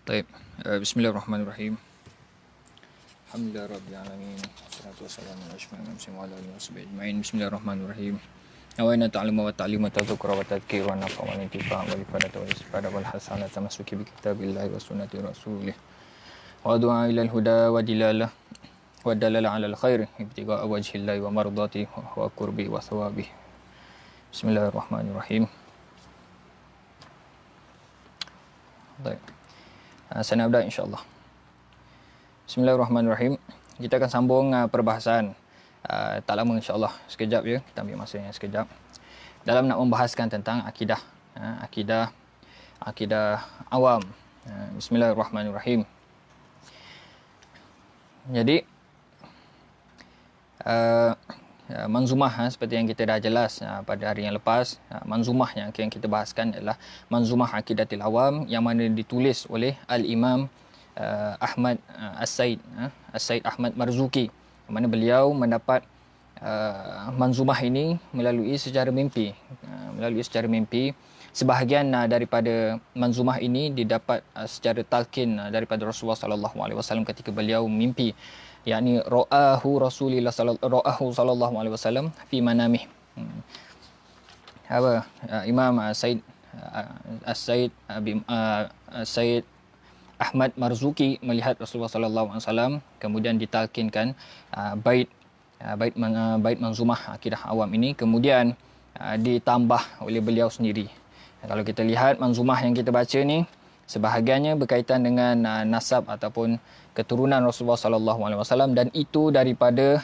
Baik, bismillahirrahmanirrahim. Alhamdulillah rabbil alamin. Wassalatu wassalamu ala asyrafil mursalin wa ala alihi washabihi ajmain. Bismillahirrahmanirrahim. Awaina ta'lamu wa ta'limu tadhkura wa tadhkira wa nafa wa intifa wa ifadatu wa istifada wal hasanah tamassuki bi kitabillahi wa sunnati rasulih. Wa du'a ila al-huda wa dilalah wa dalala ala al-khair ibtigha'a wajhillahi wa mardati wa qurbi wa thawabi. Bismillahirrahmanirrahim. Baik. Saya nak berdoa insya-Allah. Bismillahirrahmanirrahim. Kita akan sambung perbahasan tak lama insya-Allah, sekejap je, kita ambil masa yang sekejap. Dalam nak membahaskan tentang akidah, akidah awam. Bismillahirrahmanirrahim. Jadi manzumah seperti yang kita dah jelas pada hari yang lepas, manzumah yang kita bahaskan adalah manzumah Aqidatil Awam yang mana ditulis oleh Al-Imam Ahmad As-Said Ahmad Marzuki, mana beliau mendapat manzumah ini melalui secara mimpi. Sebahagian daripada manzumah ini didapat secara talqin daripada Rasulullah sallallahu alaihi wasallam ketika beliau mimpi, yakni ra'ahu sallallahu alaihi wasallam fi manamih. Imam Said Ahmad Marzuki melihat Rasulullah sallallahu alaihi wasallam, kemudian ditalkinkan bait manzumah akidah awam ini, kemudian ditambah oleh beliau sendiri. Kalau kita lihat manzumah yang kita baca ni, sebahagiannya berkaitan dengan nasab ataupun keturunan Rasulullah sallallahu alaihi wasallam, dan itu daripada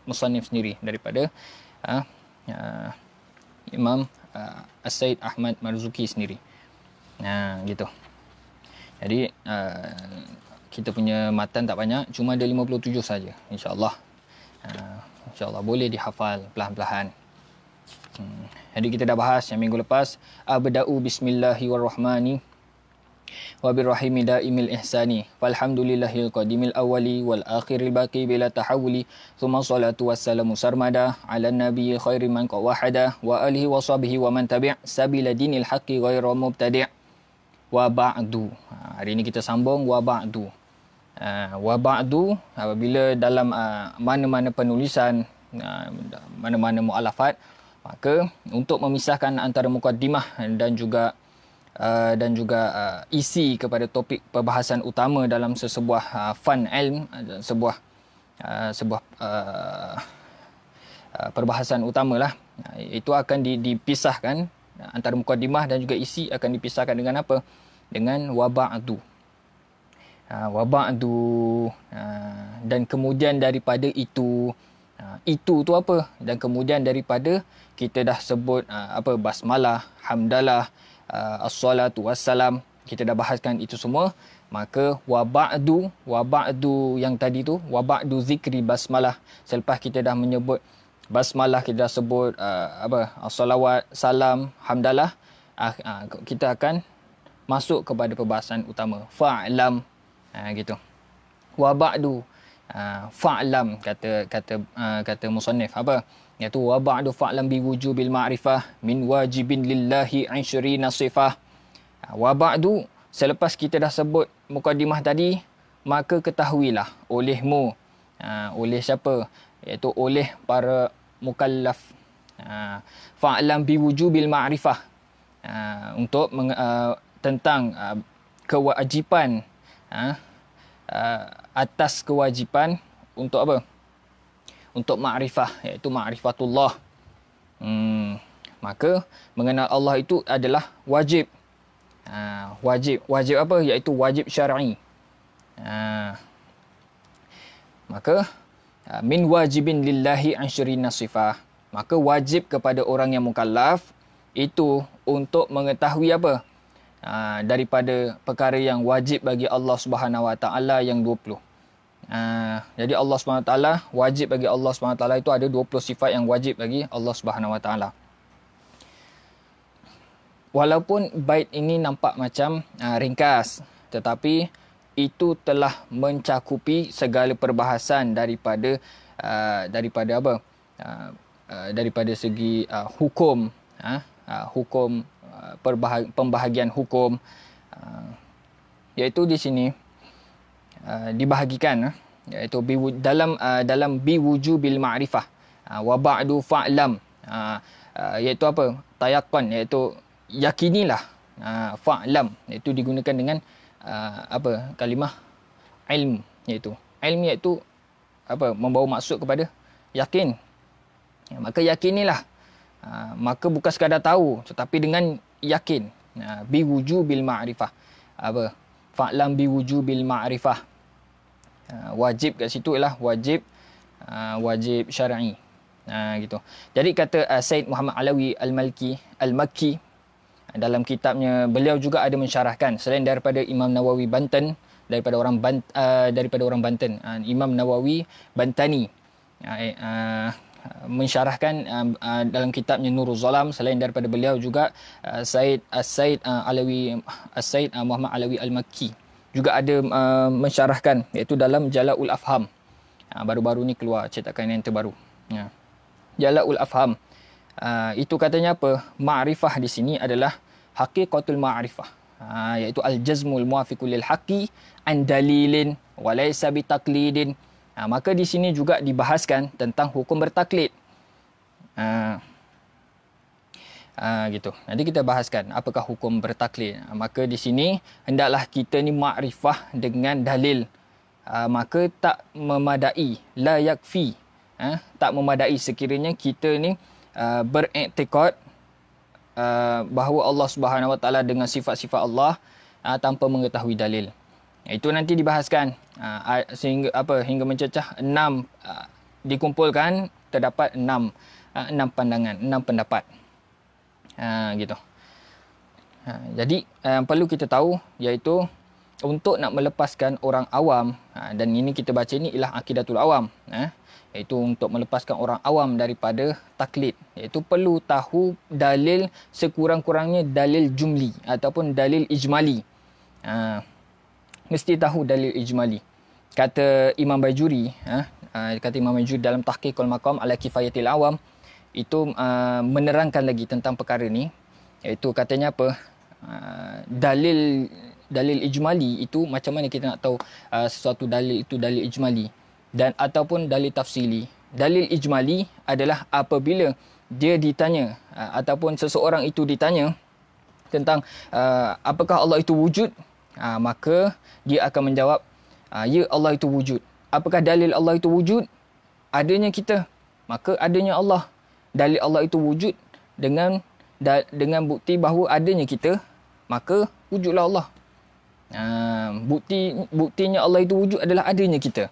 musannif sendiri, daripada Imam As-Said Ahmad Marzuki sendiri. Gitu. Jadi kita punya matan tak banyak, cuma ada 57 saja. Insya-Allah. Insya-Allah boleh dihafal perlahan-lahan. Jadi kita dah bahas yang minggu lepas, abda'u bismillahirrahmanirrahim wa birrahimi daimil ihsani walhamdulillahil qadimil awwali wal akhiril baqi bila tahawuli thumma salatu wassalamu sarmada ala nabiyyi khairi man qawahada wa alihi wa sahbihi wa man tabi' sabila dinil haqqi ghairu mubtadi'. Wa ba'du. Hari ini kita sambung wa ba'du. Wa ba'du apabila dalam mana-mana penulisan, mana-mana mualafat, maka untuk memisahkan antara mukaddimah dan juga isi kepada topik perbahasan utama dalam sesebuah fan ilm, sebuah perbahasan utamalah, itu akan dipisahkan antara mukaddimah dan juga isi, akan dipisahkan dengan apa? Dengan wa ba'du. Dan kemudian daripada itu tu apa? Dan kemudian daripada kita dah sebut basmalah, hamdalah, as-salatu wassalam, kita dah bahaskan itu semua, maka wa ba'du yang tadi tu, wa ba'du zikri basmalah, selepas kita dah menyebut basmalah, kita dah sebut as-salawat, salam, hamdalah, kita akan masuk kepada perbahasan utama, fa'lam, gitu. Wa ba'du fa'lam, kata musannif iaitu wa ba'du fa'lam bi wujubil ma'rifah min wajibin lillahi 20 sifah. Wa ba'du, selepas kita dah sebut mukadimah tadi, maka ketahuilah olehmu, oleh siapa? Iaitu oleh para mukallaf. Fa'lam bi wujubil ma'rifah, untuk tentang kewajipan, atas kewajipan untuk apa? Untuk ma'rifah, iaitu ma'rifatullah. Maka mengenal Allah itu adalah wajib. Wajib apa? Iaitu wajib syar'i. Maka min wajibin lillahi 20 sifah. Maka wajib kepada orang yang mukallaf itu untuk mengetahui apa? Daripada perkara yang wajib bagi Allah Subhanahu Wa Taala yang 20. Jadi Allah Subhanahu Wa Taala, wajib bagi Allah Subhanahu Wa Taala itu ada 20 sifat yang wajib bagi Allah Subhanahu Wa Taala. Walaupun bait ini nampak macam ringkas, tetapi itu telah mencakupi segala perbahasan daripada daripada segi hukum, pembahagian hukum, Iaitu di sini dibahagikan, iaitu dalam biwujubil ma'rifah, wa ba'du fa'lam, iaitu apa, tayaqan, iaitu yakinilah, fa'lam, iaitu digunakan dengan kalimah ilm, iaitu apa, membawa maksud kepada yakin. Maka yakinilah, maka bukan sekadar tahu tetapi dengan yakin, biwujubil ma'rifah, fa'lam biwujubil ma'rifah. Wajib kat situ ialah wajib syar'i. Gitu. Jadi kata Said Muhammad Alawi Al-Makki dalam kitabnya, beliau juga ada mensyarahkan selain daripada Imam Nawawi Banten, daripada orang Banten, Imam Nawawi Bantani mensyarahkan dalam kitabnya Nurul Zalam. Selain daripada beliau juga Said Muhammad Alawi Al-Makki juga ada mensyarahkan, iaitu dalam Jala'ul Afham. Baru-baru ni keluar cetakan yang terbaru. Jala'ul Afham. Itu katanya apa? Ma'rifah di sini adalah haqiqatul ma'rifah. Iaitu al-jazmul muafiqul lil haqqi an dalilin wa laysa bitaqlidin. Maka di sini juga dibahaskan tentang hukum bertaklid. Gitu. Nanti kita bahaskan apakah hukum bertaklid. Maka di sini hendaklah kita ni makrifah dengan dalil. Maka tak memadai, la yakfi. Tak memadai sekiranya kita ni beriktikad bahawa Allah Subhanahu Wa Taala dengan sifat-sifat Allah tanpa mengetahui dalil. Itu nanti dibahaskan hingga mencecah 6, dikumpulkan terdapat 6 pandangan, 6 pendapat. Gitu. Jadi yang perlu kita tahu iaitu untuk nak melepaskan orang awam, dan ini kita baca ni ialah akidatul awam, iaitu untuk melepaskan orang awam daripada taklid, iaitu perlu tahu dalil, sekurang-kurangnya dalil jumli ataupun dalil ijmali. Mesti tahu dalil ijmali. Kata Imam Bajuri, dalam Tahqiqul Maqam ala Kifayatil Awam, itu menerangkan lagi tentang perkara ni, iaitu katanya apa, dalil ijmali itu macam mana kita nak tahu sesuatu dalil itu dalil ijmali dan ataupun dalil tafsili. Dalil ijmali adalah apabila dia ditanya ataupun seseorang itu ditanya tentang apakah Allah itu wujud, maka dia akan menjawab, ya, Allah itu wujud. Apakah dalil Allah itu wujud? Adanya kita, maka adanya Allah. Dalil Allah itu wujud dengan bukti bahawa adanya kita, maka wujudlah Allah. Buktinya Allah itu wujud adalah adanya kita.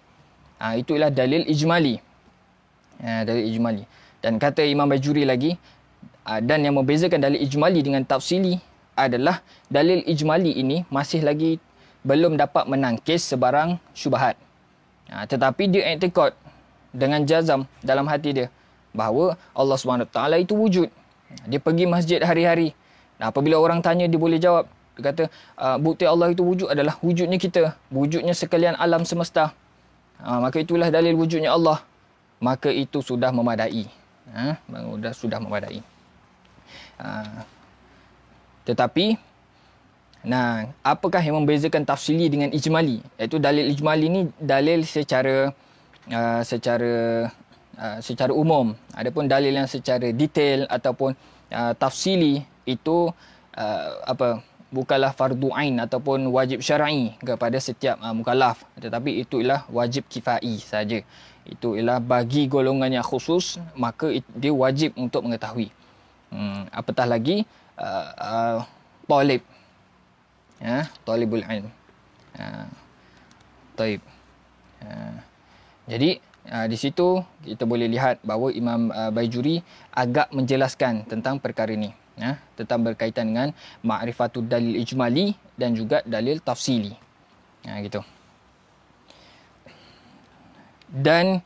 Itulah dalil ijmali. Dalil ijmali. Dan kata Imam Bajuri lagi, dan yang membezakan dalil ijmali dengan tafsili adalah dalil ijmali ini masih lagi belum dapat menangkis sebarang syubhat. Tetapi dia i'tikad dengan jazam dalam hati dia bahawa Allah SWT itu wujud. Dia pergi masjid hari-hari. Apabila orang tanya, dia boleh jawab. Dia kata, bukti Allah itu wujud adalah wujudnya kita, wujudnya sekalian alam semesta. Maka itulah dalil wujudnya Allah. Maka itu sudah memadai. Sudah memadai. Tetapi, apakah yang membezakan tafsili dengan ijmali? Iaitu dalil ijmali ni dalil secara umum. Adapun dalil yang secara detail ataupun tafsili itu bukanlah fardu ain ataupun wajib syar'i kepada setiap mukallaf, tetapi itu ialah wajib kifai saja. Itu ialah bagi golongan yang khusus, maka dia wajib untuk mengetahui. Apatah lagi talibul ilm. Taib. Jadi di situ kita boleh lihat bahawa Imam Bajuri agak menjelaskan tentang perkara ini, tentang berkaitan dengan ma'rifatul dalil ijmali dan juga dalil tafsili. Gitu. Dan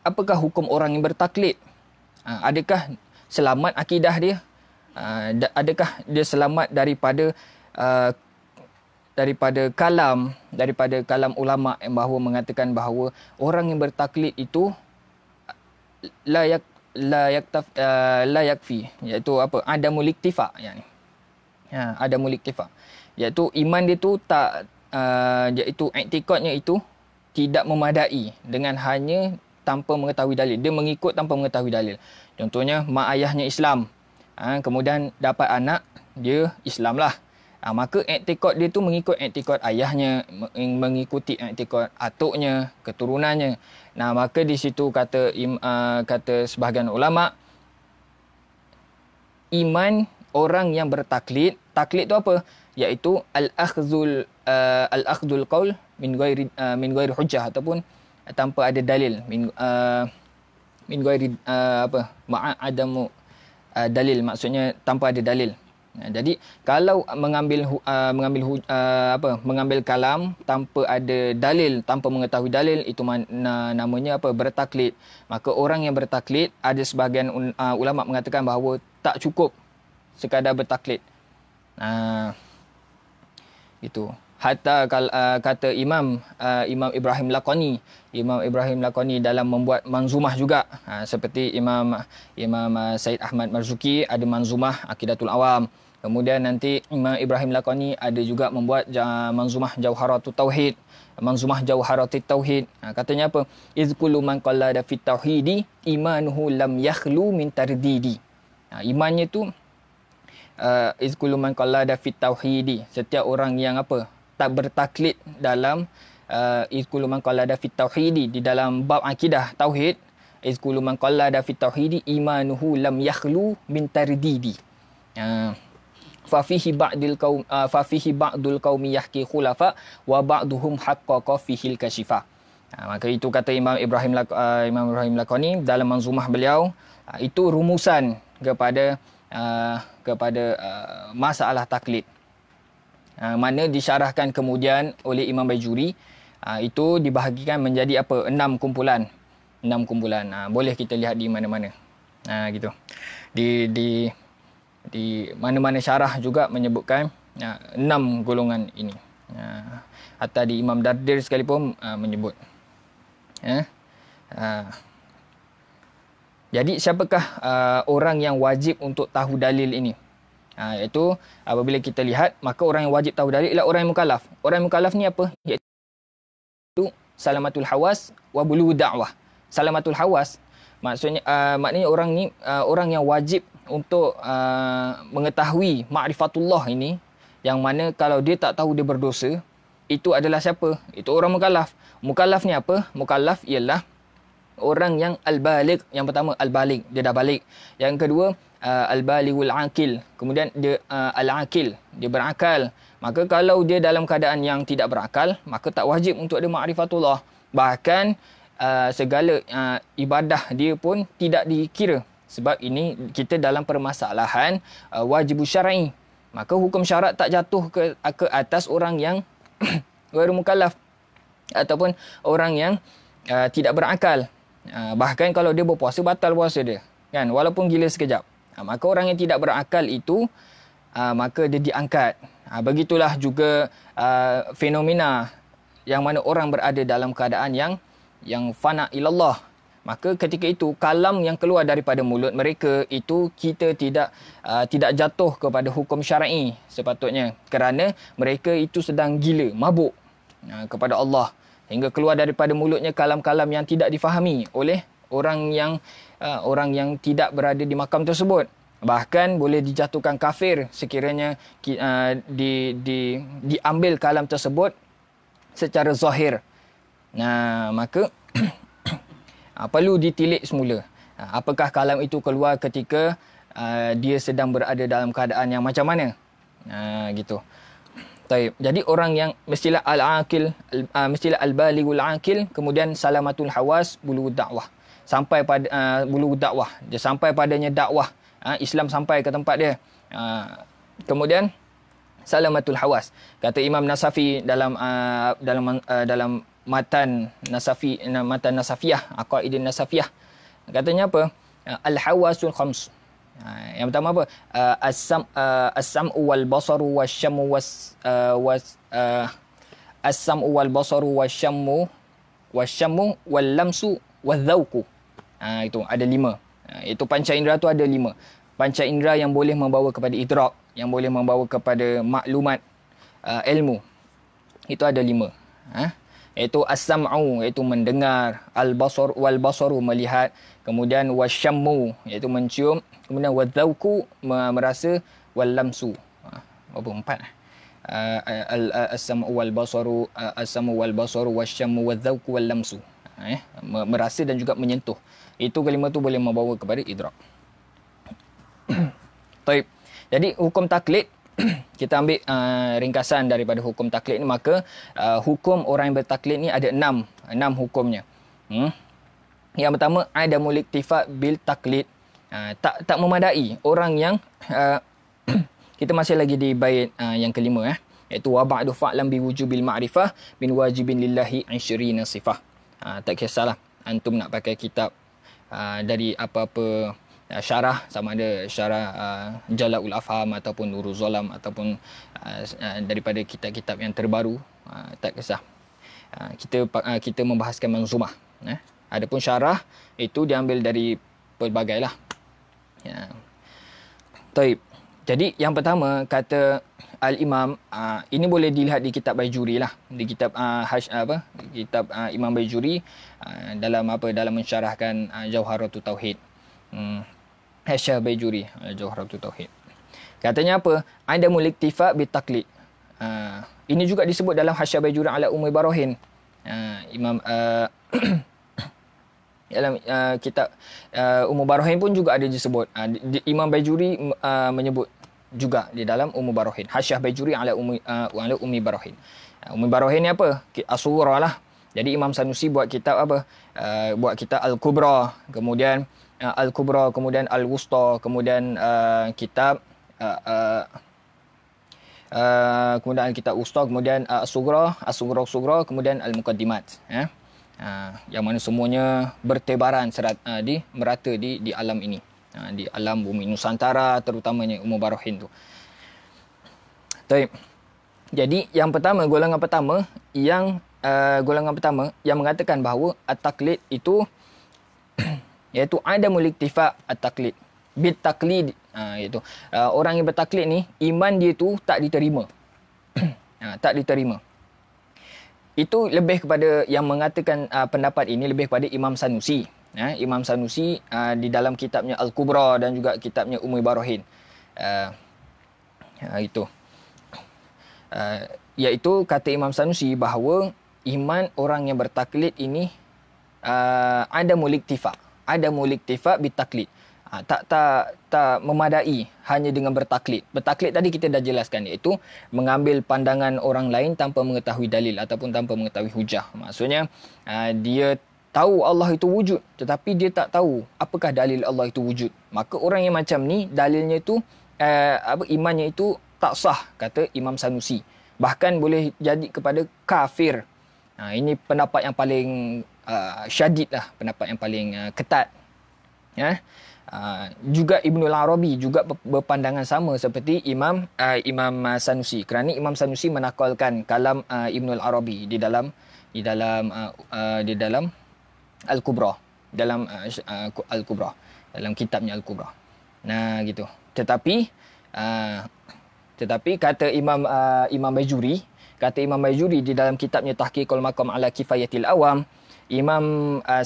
apakah hukum orang yang bertaklid? Adakah selamat akidah dia? Adakah dia selamat daripada kalam ulama yang bahawa mengatakan bahawa orang yang bertaklid itu la yakfi, iaitu apa, adamul iktifa, yani Adamul iktifaq. Iaitu iman dia tu tak iaitu i'tiqadnya itu tidak memadai dengan hanya tanpa mengetahui dalil. Dia mengikut tanpa mengetahui dalil. Contohnya mak ayahnya Islam. Kemudian dapat anak, dia Islam lah. Maka i'tiqad dia tu mengikut i'tiqad ayahnya, mengikuti i'tiqad atuknya, keturunannya. Maka di situ kata sebahagian ulama, iman orang yang bertaklid, taklid tu apa? Iaitu al-akhdhul qaul min ghairi hujjah, ataupun tanpa ada dalil, min ghairi adamu dalil, maksudnya tanpa ada dalil. Jadi kalau mengambil kalam tanpa ada dalil, tanpa mengetahui dalil, itu namanya bertaklid. Maka orang yang bertaklid, ada sebahagian ulama mengatakan bahawa tak cukup sekadar bertaklid. Itu. Hatta kata Imam Ibrahim Laqani dalam membuat manzumah juga, seperti Imam Said Ahmad Marzuki ada manzumah Aqidatul Awam. Kemudian nanti Imam Ibrahim Laqani ada juga membuat manzumah Jauharatut Tauhid, manzumah Jauharatut Tauhid. Katanya apa? Iz kullu man qallada fit tauhidi imanuhu lam yakhlu min tardidi. Imannya tu iz kullu man qallada fit tauhidi, setiap orang yang tak bertaklid dalam iz kullu man qallada fit tauhidi, di dalam bab akidah tauhid, iz kullu man qallada fit tauhidi imanuhu lam yakhlu min tardidi. Fa fihi ba'dul qaumi yahki khulafa wa ba'duhum haqqaqa fihil kashifa. Maka itu kata Imam Ibrahim Laqani dalam manzumah beliau. Itu rumusan kepada masalah taklid. Mana disyarahkan kemudian oleh Imam Bajuri. Itu dibahagikan menjadi 6 kumpulan. 6 kumpulan. Boleh kita lihat di mana-mana. Gitu. Di mana-mana syarah juga menyebutkan 6 golongan ini. Hatta di Imam Dardir sekalipun menyebut. Jadi siapakah orang yang wajib untuk tahu dalil ini? Iaitu apabila kita lihat, maka orang yang wajib tahu dalil ialah orang yang mukallaf. Orang yang mukallaf ni apa? Iaitu salamatul hawas wa bulughud da'wah. Salamatul hawas maknanya orang ni orang yang wajib untuk mengetahui ma'rifatullah ini, yang mana kalau dia tak tahu dia berdosa, itu adalah siapa? Itu orang mukallaf. Mukallaf ni apa? Mukallaf ialah orang yang al-baligh. Yang pertama al-baligh, dia dah balik. Yang kedua al-balighul aqil. Kemudian dia al-aqil, dia berakal. Maka kalau dia dalam keadaan yang tidak berakal, maka tak wajib untuk dia ma'rifatullah. Bahkan segala ibadah dia pun tidak dikira. Sebab ini kita dalam permasalahan wajib syar'i. Maka hukum syarat tak jatuh ke atas orang yang ghairu mukallaf ataupun orang yang tidak berakal. Bahkan kalau dia berpuasa, batal puasa dia, kan, walaupun gila sekejap. Maka orang yang tidak berakal itu maka dia diangkat. Begitulah juga fenomena yang mana orang berada dalam keadaan yang fana ilallah. Maka ketika itu kalam yang keluar daripada mulut mereka itu kita tidak jatuh kepada hukum syar'i sepatutnya, kerana mereka itu sedang gila, mabuk kepada Allah, hingga keluar daripada mulutnya kalam-kalam yang tidak difahami oleh orang yang tidak berada di makam tersebut. Bahkan boleh dijatuhkan kafir sekiranya diambil kalam tersebut secara zahir. Maka perlu ditilik semula. Apakah kalam itu keluar ketika dia sedang berada dalam keadaan yang macam mana? Gitu. Taib. Jadi orang yang mestilah al-aqil, mestilah al-balighul aqil, kemudian salamatul hawas, bulughud dakwah. Sampai pada bulughud dakwah, dia sampai padanya dakwah. Islam sampai ke tempat dia. Kemudian salamatul hawas. Kata Imam Nasafi dalam matan Nasafiyah, Aqaidin Nasafiyah. Katanya apa? Al-hawasul khams. Yang pertama apa? As-sam'u wal basaru wasyammu as-sam'u wal basaru wasyammu wal lamsu wadh-dhauqu. Itu ada 5. Itu panca indera tu ada 5. Panca indera yang boleh membawa kepada idrak. yang boleh membawa kepada maklumat ilmu. Itu ada 5. Iaitu as-sam'u, iaitu mendengar, al-basar wal basaru, melihat, kemudian wasyammu, iaitu mencium, kemudian wadzauku, merasa, wal lamsu. Berapa 4? As-sam'u wal basaru, as-sam'u wal basaru wasyammu wadzauku wal lamsu. Merasa dan juga menyentuh. Itu kelima tu boleh membawa kepada idrak. Baik. Jadi hukum taklid, kita ambil ringkasan daripada hukum taklid ni, maka hukum orang yang bertaklid ni ada 6 hukumnya. Yang pertama, adamul iktifa bil taklid. Tak memadai orang yang kita masih lagi di bait yang kelima, iaitu wa ba'du fa'lam bi wujubil ma'rifah min wajibin lillahi 20 sifah. Tak kisahlah antum nak pakai kitab dari apa-apa syarah, sama ada syarah Jala'ul Afham ataupun Nurul Zolam ataupun daripada kitab-kitab yang terbaru, tak kisah. Kita membahaskan manzumah. Adapun syarah itu diambil dari pelbagai lah. Taib. Jadi yang pertama kata Al-Imam, ini boleh dilihat di kitab Baijuri lah, di kitab kitab Imam Baijuri, dalam mensyarahkan Jauharatul Tauhid. Hasyiah Baijuri Jauharatul Tauhid. Katanya apa? Adamul iktifa bit taklid. Ini juga disebut dalam Hasyiah Baijuri ala Ummi Barahin. Imam dalam kitab Ummu Barahin pun juga ada disebut. Imam Baijuri menyebut juga di dalam Ummu Barahin. Hasyiah Baijuri ala Ummi Barahin. Ummi Barahin ni apa? As-Sughra lah. Jadi Imam Sanusi buat kitab apa? Buat kitab Al-Kubra, kemudian Al-Kubra, kemudian Al-Wusta, kemudian kitab kemudian kitab Wusta, kemudian As-Sughra, kemudian Al-Muqaddimat. Yang mana semuanya bertebaran merata di alam ini, di alam bumi Nusantara, terutamanya Ummu Barahin tu. Baik. Jadi yang pertama, golongan pertama yang mengatakan bahawa at-taklid itu iaitu adamul iktifa at-taklid bit taklid, iaitu orang yang bertaklid ni iman dia tu tak diterima. Tak diterima. Itu lebih kepada yang mengatakan pendapat ini lebih kepada Imam Sanusi. Imam Sanusi di dalam kitabnya Al-Kubra dan juga kitabnya Ummi Barahin. Itu. Iaitu kata Imam Sanusi bahawa iman orang yang bertaklid ini adamul iktifa bitaklid. Tak memadai hanya dengan bertaklid. Bertaklid tadi kita dah jelaskan, iaitu mengambil pandangan orang lain tanpa mengetahui dalil ataupun tanpa mengetahui hujah. Maksudnya dia tahu Allah itu wujud, tetapi dia tak tahu apakah dalil Allah itu wujud. Maka orang yang macam ni dalilnya itu imannya itu tak sah, kata Imam Sanusi. Bahkan boleh jadi kepada kafir. Ini pendapat yang paling syadid lah, pendapat yang paling ketat. Juga Ibnul Arabi juga berpandangan sama seperti Imam Sanusi, kerana Imam Sanusi menakalkan kalam Ibnul Arabi di dalam Al-Kubra, dalam kitabnya Al-Kubra. Nah gitu. Tetapi kata Imam Baijuri di dalam kitabnya Tahqiqul Maqam ala Kifayatil Awam, Imam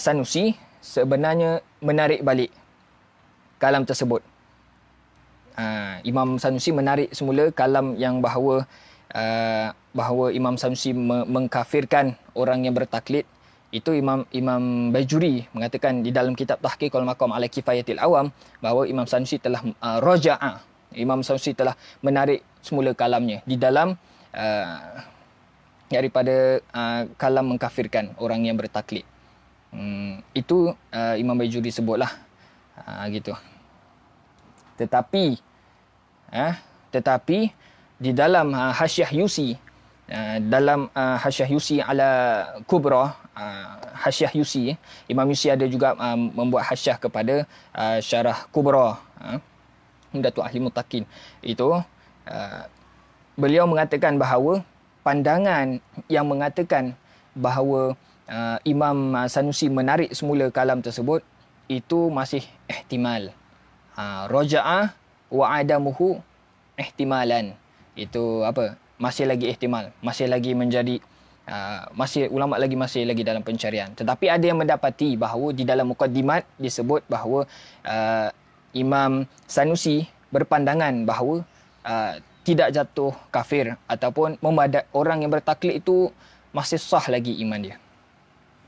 Sanusi sebenarnya menarik balik kalam tersebut. Imam Sanusi menarik semula kalam yang bahawa Imam Sanusi mengkafirkan orang yang bertaklid. Itu Imam Baijuri mengatakan di dalam kitab Tahqiqul Maqam ala Kifayatil Awam bahawa Imam Sanusi telah raja'a. Imam Sanusi telah menarik semula kalamnya di dalam daripada kalam mengkafirkan orang yang bertaklid. Itu Imam Baijuri sebutlah gitu. Tetapi di dalam Hasyiah Yusi, dalam Hasyiah Yusi ala Kubra, Hasyiah Yusi, Imam Yusi ada juga membuat hasyiah kepada Syarah Kubra, Umdatul Ahli Muttaqin. Itu beliau mengatakan bahawa pandangan yang mengatakan bahawa Imam Sanusi menarik semula kalam tersebut itu masih ihtimal. Raja'a wa adamuhu ihtimalan. Itu apa? Masih lagi ihtimal, masih lagi menjadi ulama masih lagi dalam pencarian. Tetapi ada yang mendapati bahawa di dalam mukaddimat disebut bahawa Imam Sanusi berpandangan bahawa tidak jatuh kafir ataupun orang yang bertaklid itu masih sah lagi iman dia.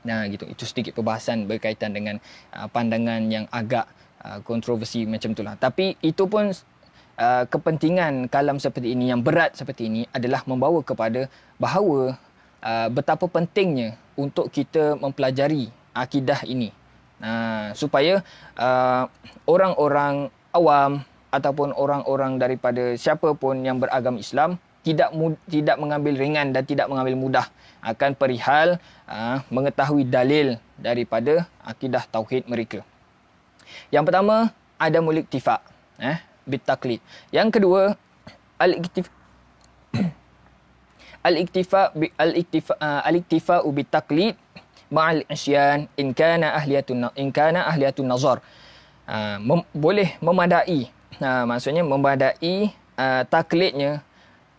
Nah gitu, itu sedikit perbahasan berkaitan dengan pandangan yang agak kontroversi macam itulah. Tapi itu pun kepentingan kalam seperti ini, yang berat seperti ini adalah membawa kepada bahawa betapa pentingnya untuk kita mempelajari akidah ini, supaya orang-orang awam ataupun orang-orang daripada siapa pun yang beragama Islam tidak mengambil ringan dan tidak mengambil mudah akan perihal mengetahui dalil daripada akidah tauhid mereka. Yang pertama, adamul iktifa bitaklid. Yang kedua, al-iktifa bitaklid ma'al isyan in kana ahliyatun nazar. Boleh memadai, maksudnya memadai taklidnya,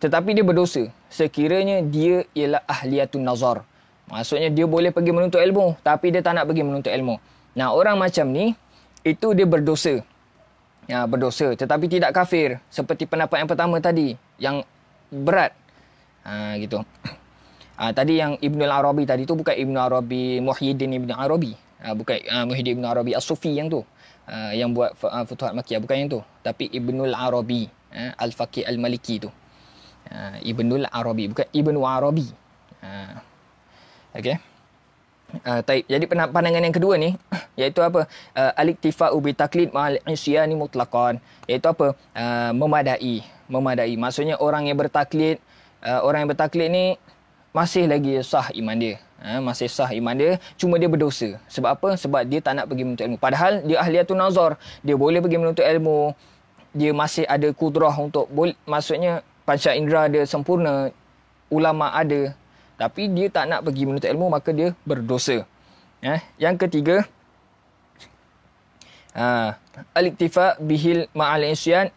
tetapi dia berdosa sekiranya dia ialah ahliyatun nazar. Maksudnya dia boleh pergi menuntut ilmu tapi dia tak nak pergi menuntut ilmu. Nah, orang macam ni itu dia berdosa. Berdosa tetapi tidak kafir, seperti pendapat yang pertama tadi yang berat. Gitu. Tadi yang Ibnul Arabi tadi tu bukan Ibnu Arabi Muhyiddin Ibn Arabi. Bukan Muhyiddin Ibn Arabi As-Sufi yang tu. Yang buat Futuhat Makkiyah, bukan yang tu. Tapi Ibnul Arabi, Al-Faqih Al-Maliki tu. Ibnul Arabi, bukan Ibnu Arabi. Okey. Jadi pandangan yang kedua ni iaitu apa? Al-iktifa'u bi taklid ma'al isyani mutlaqan. Iaitu apa? Memadai. Maksudnya orang yang bertaklid ni masih lagi sah iman dia. Masih sah iman dia, cuma dia berdosa. Sebab apa? Sebab dia tak nak pergi menuntut ilmu. Padahal dia ahliyatun nazar, dia boleh pergi menuntut ilmu. Dia masih ada kudrah untuk maksudnya panca indera dia sempurna, ulama ada, tapi dia tak nak pergi menuntut ilmu, maka dia berdosa. Yang ketiga, al-iktifa bihil ma'al isyan.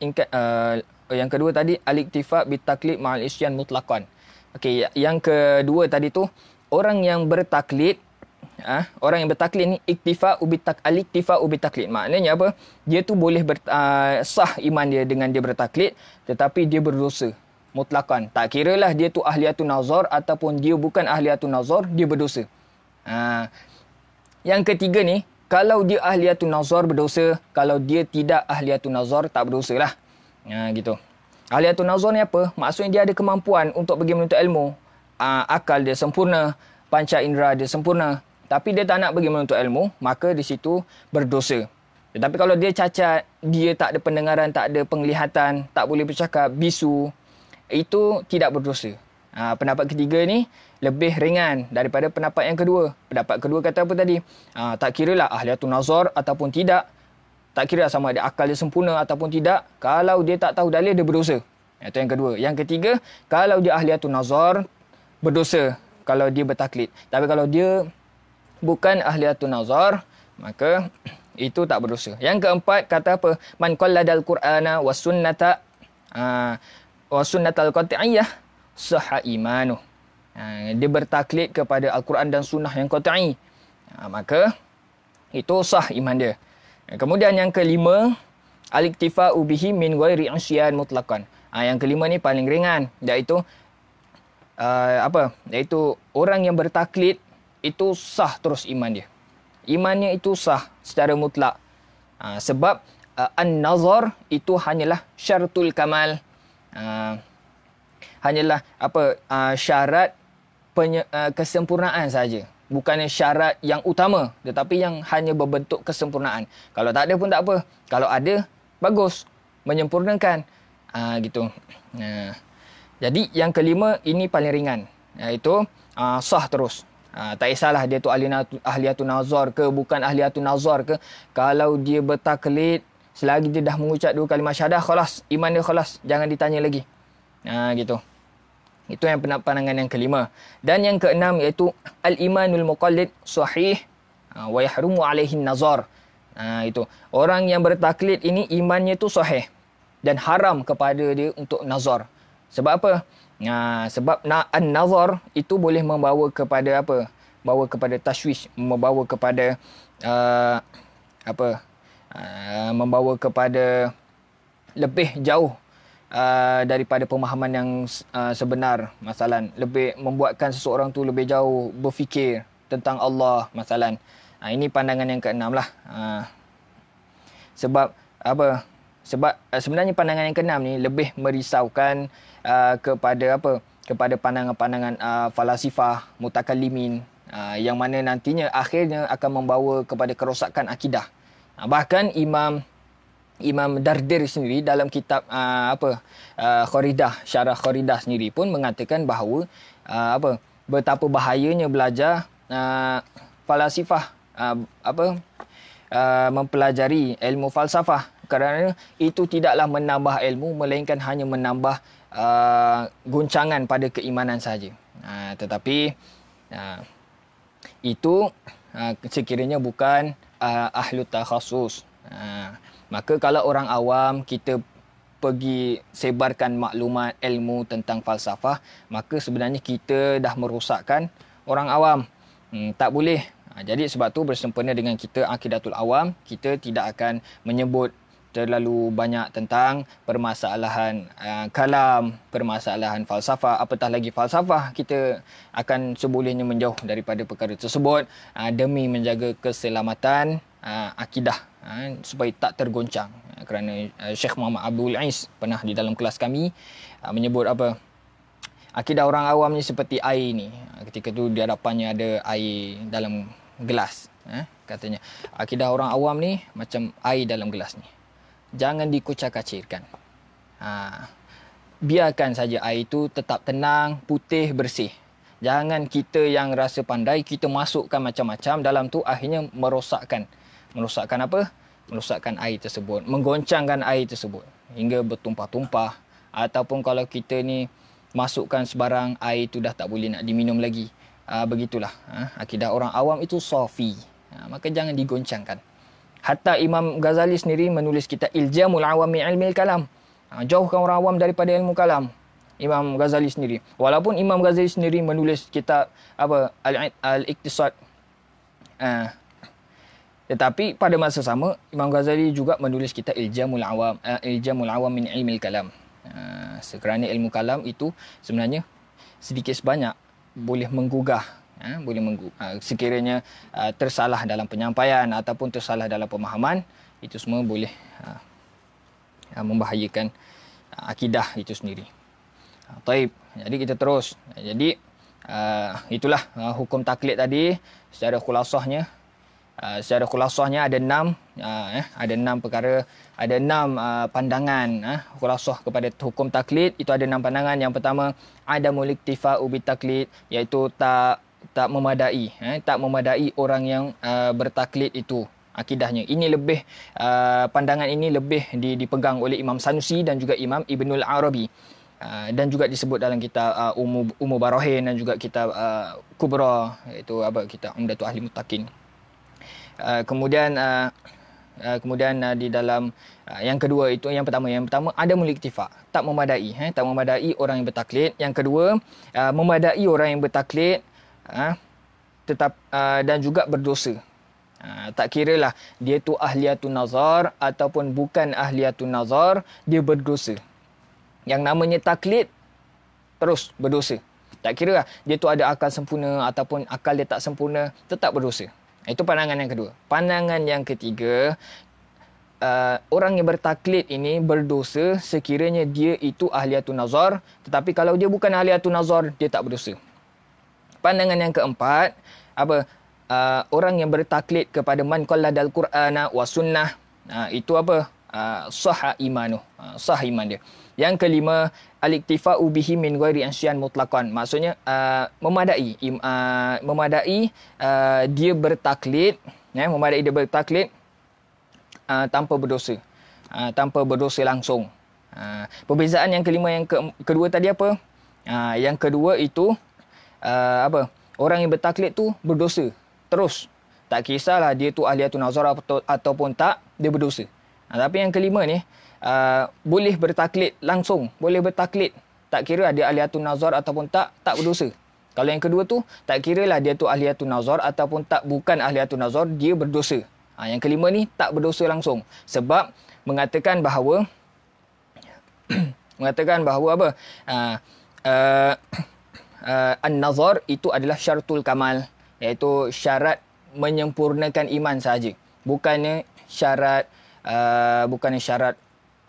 Yang kedua tadi, al-iktifa bitaklid ma'al isyan mutlaqan. Okey, yang kedua tadi tu, orang yang bertaklid ni al-iktifa bitaklid. Maknanya apa? Dia tu boleh sah iman dia dengan dia bertaklid, tetapi dia berdosa mutlaqan. Tak kiralah dia tu ahliyatun nazar ataupun dia bukan ahliyatun nazar, dia berdosa. Yang ketiga ni, kalau dia ahliyatun nazar berdosa, kalau dia tidak ahliyatun nazar tak berdosalah. Gitu. Ahliyatun nazar ni apa? Maksudnya dia ada kemampuan untuk pergi menuntut ilmu. Akal dia sempurna, panca indera dia sempurna, tapi dia tak nak pergi menuntut ilmu, maka di situ berdosa. Tetapi kalau dia cacat, dia tak ada pendengaran, tak ada penglihatan, tak boleh bercakap, bisu, itu tidak berdosa. Pendapat ketiga ni lebih ringan daripada pendapat yang kedua. Pendapat kedua kata apa tadi? Tak kiralah ahliyatun nazar ataupun tidak. Tak kira sama ada akal dia sempurna ataupun tidak. Kalau dia tak tahu dalil, dia berdosa. Itu yang kedua. Yang ketiga, kalau dia ahliyatun nazar, berdosa kalau dia bertaklid. Tapi kalau dia bukan ahliyatun nazar, maka itu tak berdosa. Yang keempat, kata apa? Man qalladal Qur'ana was sunnata wa sunnatal qat'iyyah sahha imanuh. Dia bertaklid kepada Al-Quran dan sunnah yang qat'i, maka itu sah iman dia. Kemudian yang kelima, al-iktifa'u bihi min ghairi isyan mutlaqan. Yang kelima ni paling ringan, iaitu iaitu orang yang bertaklid itu sah terus iman dia. Imannya itu sah secara mutlak. Sebab an-nazar itu hanyalah syaratul kamal. Hanyalah syarat kesempurnaan saja. Bukannya syarat yang utama, tetapi yang hanya berbentuk kesempurnaan. Kalau tak ada pun tak apa. Kalau ada, bagus. Menyempurnakan. Gitu. Jadi yang kelima ini paling ringan. Iaitu sah terus. Tak kisahlah dia tu ahliyatun nazar ke, bukan ahliyatun nazar ke. Kalau dia bertaklid, selagi dia dah mengucap 2 kalimah syahadah, khalas. Iman dia khalas. Jangan ditanya lagi. Gitu. Itu yang pandangan yang kelima. Dan yang keenam iaitu al-imanul muqallid sahih wa yahrumu alaihi nazar. Itu. Orang yang bertaklid ini imannya tu sahih dan haram kepada dia untuk nazar. Sebab apa? Sebab an-nazar itu boleh membawa kepada apa? Bawa kepada tashwish, membawa kepada membawa kepada lebih jauh daripada pemahaman yang sebenar. Masalan, lebih membuatkan seseorang tu lebih jauh berfikir tentang Allah, masalan. Ini pandangan yang keenam lah. Sebab apa? Sebab sebenarnya pandangan yang keenam ni lebih merisaukan kepada apa? Kepada pandangan-pandangan falasifah, mutakallimin, yang mana nantinya akhirnya akan membawa kepada kerosakan akidah. Bahkan Imam Dardir sendiri dalam kitab Kharidah, Syarah Kharidah sendiri pun mengatakan bahawa betapa bahayanya belajar falasifah, mempelajari ilmu falsafah, kerana itu tidaklah menambah ilmu melainkan hanya menambah goncangan pada keimanan saja. Tetapi itu sekiranya bukan ahlu takhasus. Maka kalau orang awam kita pergi sebarkan maklumat ilmu tentang falsafah, maka sebenarnya kita dah merosakkan orang awam. Tak boleh. Jadi sebab tu bersempena dengan kita akidatul awam, kita tidak akan menyebut terlalu banyak tentang permasalahan kalam, permasalahan falsafah, apatah lagi falsafah. Kita akan sebolehnya menjauh daripada perkara tersebut demi menjaga keselamatan akidah, supaya tak tergoncang. Kerana Syekh Muhammad Abdul Ais pernah di dalam kelas kami menyebut akidah orang awam ni seperti air ni. Ketika tu di hadapannya ada air dalam gelas. Katanya akidah orang awam ni macam air dalam gelas ni. Jangan dikucak-kacirkan. Biarkan saja air itu tetap tenang, putih, bersih. Jangan kita yang rasa pandai, kita masukkan macam-macam dalam tu, akhirnya merosakkan. Merosakkan apa? Merosakkan air tersebut. Menggoncangkan air tersebut hingga bertumpah-tumpah. Ataupun kalau kita ni masukkan sebarang, air itu dah tak boleh nak diminum lagi. Begitulah. Akidah orang awam itu safi. Maka jangan digoncangkan. Hatta Imam Ghazali sendiri menulis kitab Iljamul Awam min Ilmil Kalam. Jauhkan orang awam daripada ilmu kalam. Imam Ghazali sendiri. Walaupun Imam Ghazali sendiri menulis kitab Al-Iqtisad. Tetapi pada masa sama Imam Ghazali juga menulis kitab Iljamul Awam min Ilmil Kalam. Kerana ilmu kalam itu sebenarnya sedikit sebanyak boleh menggugah, sekiranya tersalah dalam penyampaian ataupun tersalah dalam pemahaman, itu semua boleh membahayakan akidah itu sendiri. Taib. Jadi kita terus. Jadi itulah hukum taklid tadi secara khulasahnya. Secara khulasahnya ada 6 perkara, ada 6 pandangan khulasah kepada hukum taklid. Itu ada 6 pandangan. Yang pertama, adamul iktifa'u bitaklid, iaitu tak memadai, tak memadai orang yang bertaklid itu akidahnya. Ini lebih pandangan ini lebih dipegang oleh Imam Sanusi dan juga Imam Ibnul Arabi. Dan juga disebut dalam kitab Ummu Barahin dan juga kitab Kubra, iaitu kitab Umdatul Ahli Muttaqin. Kemudian di dalam yang kedua itu, yang pertama ada muliktifa, tak memadai, tak memadai orang yang bertaklid. Yang kedua, memadai orang yang bertaklid tetap dan juga berdosa. Tak kiralah dia tu ahliyatun nazar ataupun bukan ahliyatun nazar, dia berdosa. Yang namanya taklid terus berdosa. Tak kiralah dia tu ada akal sempurna ataupun akal dia tak sempurna, tetap berdosa. Itu pandangan yang kedua. Pandangan yang ketiga, orang yang bertaklid ini berdosa sekiranya dia itu ahliyatun nazar, tetapi kalau dia bukan ahliyatun nazar, dia tak berdosa. Pandangan yang keempat, orang yang bertaklid kepada man qalladal Qur'ana wa sunnah, itu sah imanuh, sah iman dia. Yang kelima, al-iktifa'u bihi min ghairi ansyan mutlaqan. Maksudnya memadai dia bertaklid, tanpa berdosa. Tanpa berdosa langsung. Perbezaan yang kelima, yang kedua tadi apa? Yang kedua itu orang yang bertaklid tu berdosa terus. Tak kisahlah dia tu ahliyatun nazar ataupun tak, dia berdosa. Tapi yang kelima ni, boleh bertaklid langsung, boleh bertaklid. Tak kira dia ahliatun nazar ataupun tak berdosa. Kalau yang kedua tu, tak kiralah dia tu ahliatun nazar ataupun tak, bukan ahliatun nazar, dia berdosa. Yang kelima ni, tak berdosa langsung. Sebab mengatakan bahawa apa? An-nazar itu adalah syaratul kamal, iaitu syarat menyempurnakan iman sahaja. Bukannya syarat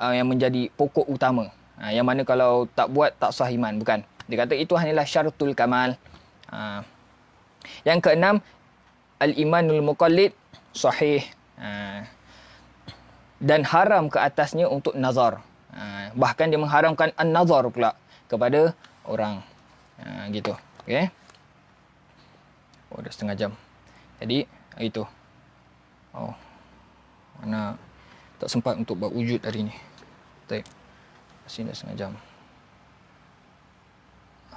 yang menjadi pokok utama. Yang mana kalau tak buat tak sah iman, bukan. Dia kata itu hanyalah syaratul kamal. Yang keenam, al-imanul muqallid sahih. Dan haram ke atasnya untuk nazar. Bahkan dia mengharamkan an-nazar pula kepada orang. Gitu. Okey. Oh, dah setengah jam. Jadi, itu. Oh. Mana tak sempat untuk buat wujud hari ni. Baik. Masih dah setengah jam.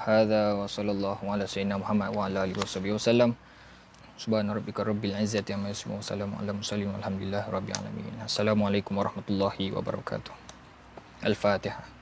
Hadza wa sallallahu ala sayyidina Muhammad wa ala alihi wasallam. Subhana rabbika rabbil izzati amma yasifun wa salamun ala mursalin walhamdulillahi rabbil alamin. Assalamualaikum warahmatullahi wabarakatuh. Al-Fatihah.